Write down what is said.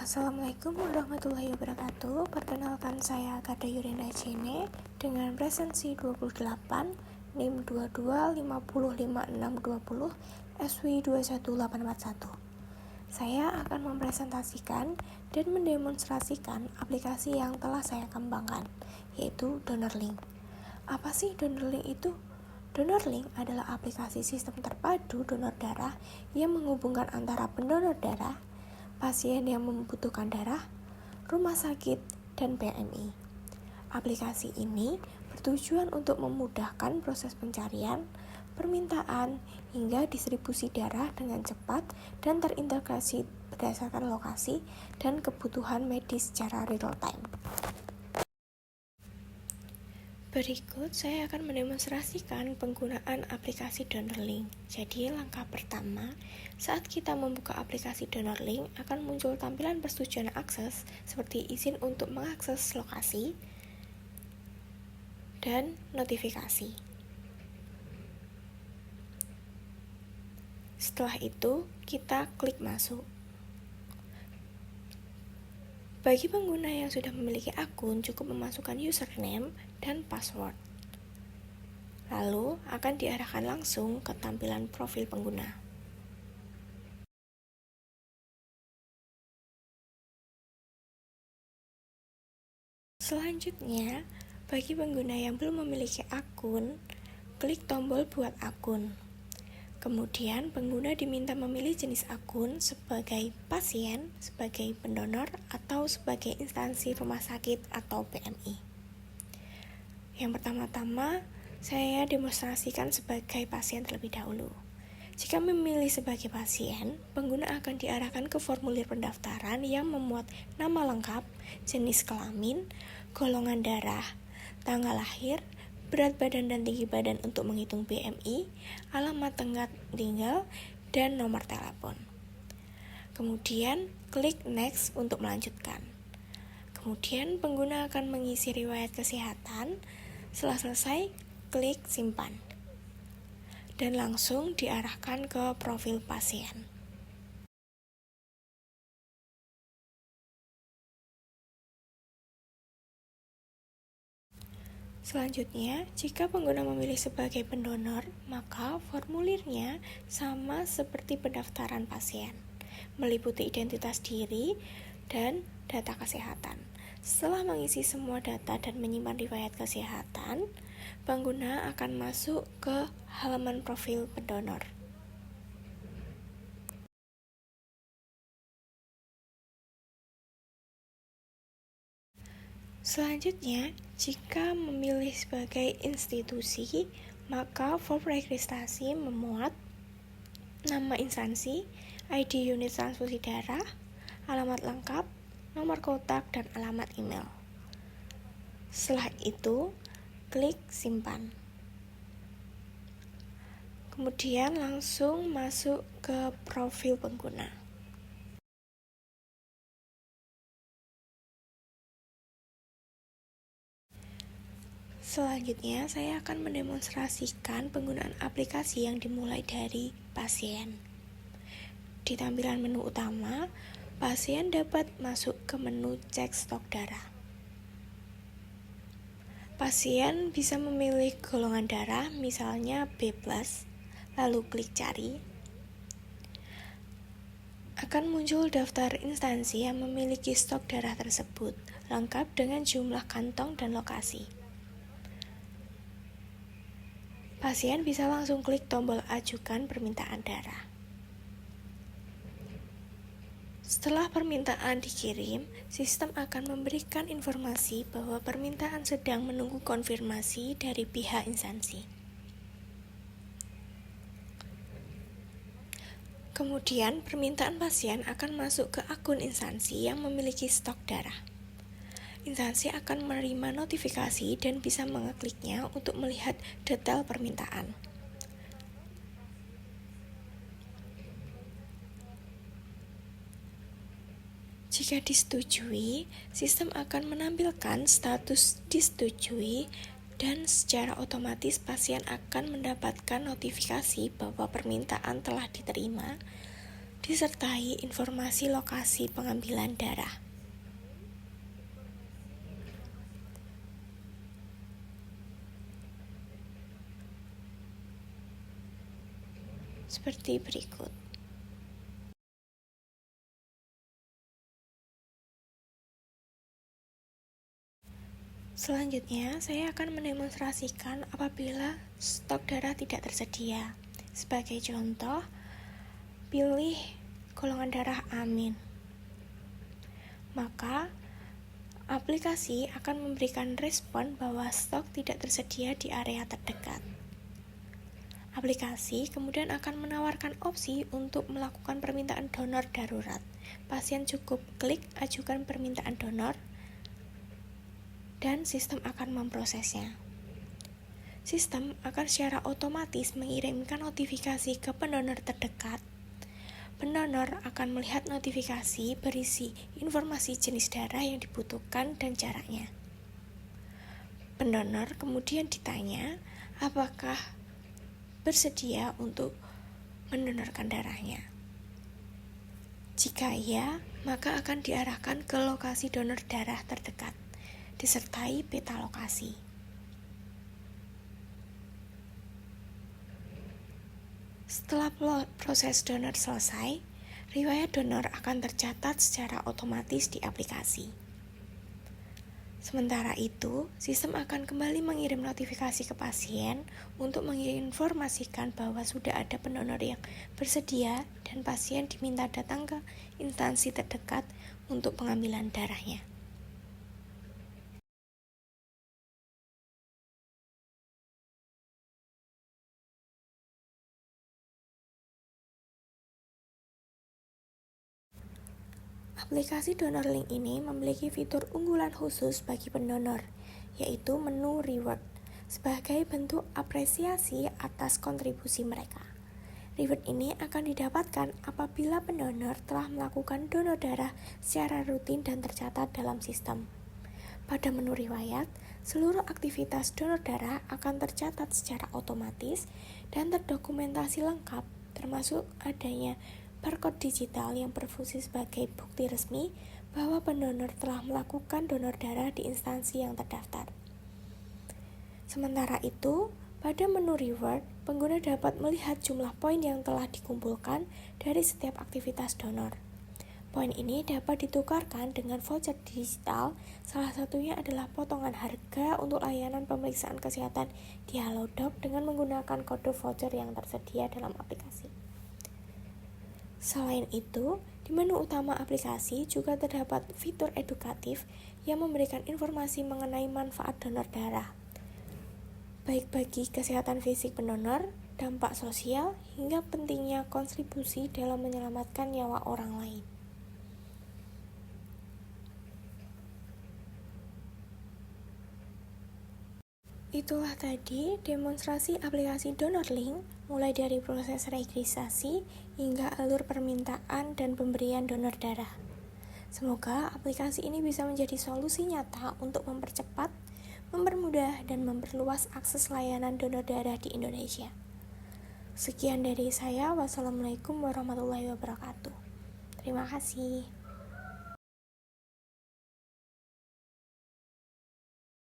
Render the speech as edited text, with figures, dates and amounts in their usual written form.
Assalamualaikum warahmatullahi wabarakatuh. Perkenalkan saya Kada Yurina Jene dengan presensi 28 NIM 22505620 SW 21841. Saya akan mempresentasikan dan mendemonstrasikan aplikasi yang telah saya kembangkan, yaitu DonorLink. Apa sih DonorLink itu? DonorLink adalah aplikasi sistem terpadu donor darah yang menghubungkan antara pendonor darah, pasien yang membutuhkan darah, rumah sakit, dan PMI. Aplikasi ini bertujuan untuk memudahkan proses pencarian, permintaan, hingga distribusi darah dengan cepat dan terintegrasi berdasarkan lokasi dan kebutuhan medis secara real time. Berikut saya akan mendemonstrasikan penggunaan aplikasi DonorLink. Jadi langkah pertama, saat kita membuka aplikasi DonorLink akan muncul tampilan persetujuan akses seperti izin untuk mengakses lokasi dan notifikasi. Setelah itu, kita klik masuk. Bagi pengguna yang sudah memiliki akun, cukup memasukkan username dan password. Lalu akan diarahkan langsung ke tampilan profil pengguna. Selanjutnya, bagi pengguna yang belum memiliki akun, klik tombol buat akun. Kemudian, pengguna diminta memilih jenis akun sebagai pasien, sebagai pendonor, atau sebagai instansi rumah sakit atau PMI. Yang pertama-tama, saya demonstrasikan sebagai pasien terlebih dahulu. Jika memilih sebagai pasien, pengguna akan diarahkan ke formulir pendaftaran yang memuat nama lengkap, jenis kelamin, golongan darah, tanggal lahir, berat badan dan tinggi badan untuk menghitung BMI, alamat tempat tinggal, dan nomor telepon. Kemudian, klik Next untuk melanjutkan. Kemudian, pengguna akan mengisi riwayat kesehatan. Setelah selesai, klik Simpan. Dan langsung diarahkan ke profil pasien. Selanjutnya, jika pengguna memilih sebagai pendonor, maka formulirnya sama seperti pendaftaran pasien, meliputi identitas diri dan data kesehatan. Setelah mengisi semua data dan menyimpan riwayat kesehatan, pengguna akan masuk ke halaman profil pendonor. Selanjutnya, jika memilih sebagai institusi, maka form registrasi memuat nama instansi, ID unit transfusi darah, alamat lengkap, nomor kotak, dan alamat email. Setelah itu, klik Simpan. Kemudian langsung masuk ke profil pengguna. Selanjutnya, saya akan mendemonstrasikan penggunaan aplikasi yang dimulai dari pasien. Di tampilan menu utama, pasien dapat masuk ke menu cek stok darah. Pasien bisa memilih golongan darah, misalnya B+, lalu klik cari. Akan muncul daftar instansi yang memiliki stok darah tersebut, lengkap dengan jumlah kantong dan lokasi. Pasien bisa langsung klik tombol ajukan permintaan darah. Setelah permintaan dikirim, sistem akan memberikan informasi bahwa permintaan sedang menunggu konfirmasi dari pihak instansi. Kemudian, permintaan pasien akan masuk ke akun instansi yang memiliki stok darah. Instansi akan menerima notifikasi dan bisa mengekliknya untuk melihat detail permintaan. Jika disetujui, sistem akan menampilkan status disetujui dan secara otomatis pasien akan mendapatkan notifikasi bahwa permintaan telah diterima, disertai informasi lokasi pengambilan darah. Seperti berikut. Selanjutnya, saya akan mendemonstrasikan apabila stok darah tidak tersedia. Sebagai contoh, pilih golongan darah A-. Maka, aplikasi akan memberikan respon bahwa stok tidak tersedia di area terdekat. Aplikasi kemudian akan menawarkan opsi untuk melakukan permintaan donor darurat. Pasien cukup klik ajukan permintaan donor dan sistem akan memprosesnya. Sistem akan secara otomatis mengirimkan notifikasi ke pendonor terdekat. Pendonor akan melihat notifikasi berisi informasi jenis darah yang dibutuhkan dan jaraknya. Pendonor kemudian ditanya apakah bersedia untuk mendonorkan darahnya. Jika iya, maka akan diarahkan ke lokasi donor darah terdekat, disertai peta lokasi. Setelah proses donor selesai, riwayat donor akan tercatat secara otomatis di aplikasi. Sementara itu, sistem akan kembali mengirim notifikasi ke pasien untuk menginformasikan bahwa sudah ada pendonor yang bersedia dan pasien diminta datang ke instansi terdekat untuk pengambilan darahnya. Aplikasi DonorLink ini memiliki fitur unggulan khusus bagi pendonor, yaitu menu reward, sebagai bentuk apresiasi atas kontribusi mereka. Reward ini akan didapatkan apabila pendonor telah melakukan donor darah secara rutin dan tercatat dalam sistem. Pada menu riwayat, seluruh aktivitas donor darah akan tercatat secara otomatis dan terdokumentasi lengkap, termasuk adanya barcode digital yang berfungsi sebagai bukti resmi bahwa pendonor telah melakukan donor darah di instansi yang terdaftar. Sementara itu, pada menu reward, pengguna dapat melihat jumlah poin yang telah dikumpulkan dari setiap aktivitas donor. Poin ini dapat ditukarkan dengan voucher digital, salah satunya adalah potongan harga untuk layanan pemeriksaan kesehatan di Halodoc dengan menggunakan kode voucher yang tersedia dalam aplikasi. Selain itu, di menu utama aplikasi juga terdapat fitur edukatif yang memberikan informasi mengenai manfaat donor darah, baik bagi kesehatan fisik pendonor, dampak sosial, hingga pentingnya kontribusi dalam menyelamatkan nyawa orang lain. Itulah tadi demonstrasi aplikasi DonorLink, mulai dari proses registrasi hingga alur permintaan dan pemberian donor darah. Semoga aplikasi ini bisa menjadi solusi nyata untuk mempercepat, mempermudah, dan memperluas akses layanan donor darah di Indonesia. Sekian dari saya, wassalamualaikum warahmatullahi wabarakatuh. Terima kasih.